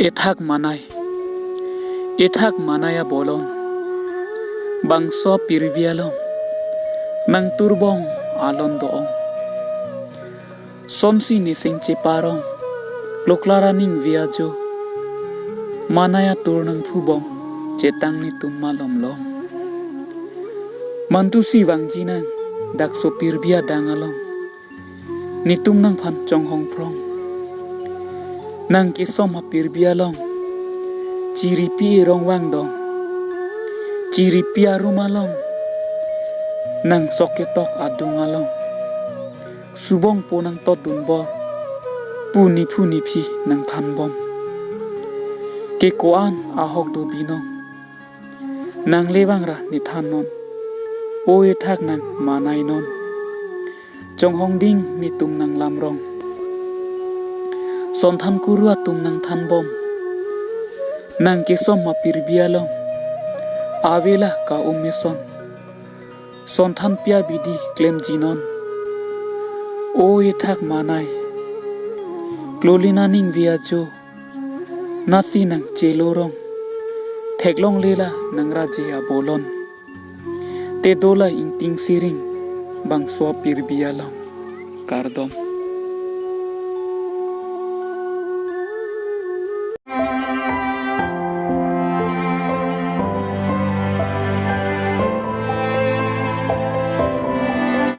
Ethak manai. Ethak manaya bolon. Bangso pirbialong. Nang turbong alon doong. Somsi nising ceparong. Kloklara ning viajo. Manaya turnang phubong. Cetang ni tummalom long. Mantusi wangjinang. Dakso pirbia dangalong. Nitum nang phan chong hong prong. Nang kisom ha pirbialong. Ciripi rong wang dong. Ciripi arumalong. Nang soketok adungalong. Subong po nang todunbor. Puni pi nang thanbom. Kekoan ahok do binong. Nang lewang ra ni thanon. O ethak nang manai non. Chong hong ding ni tum nang lamrong. Son than kurua tum nang thanbom. Nang kesom ma pirbialong. Avela ka umeson. Son than pia bidi klem jinon. O ethak manai. Klolina ning viajo. Nasi nang celorong. Theklong lela nang rajia bolon. Te dola ing ting siring. Bang so pirbialong. Kardom.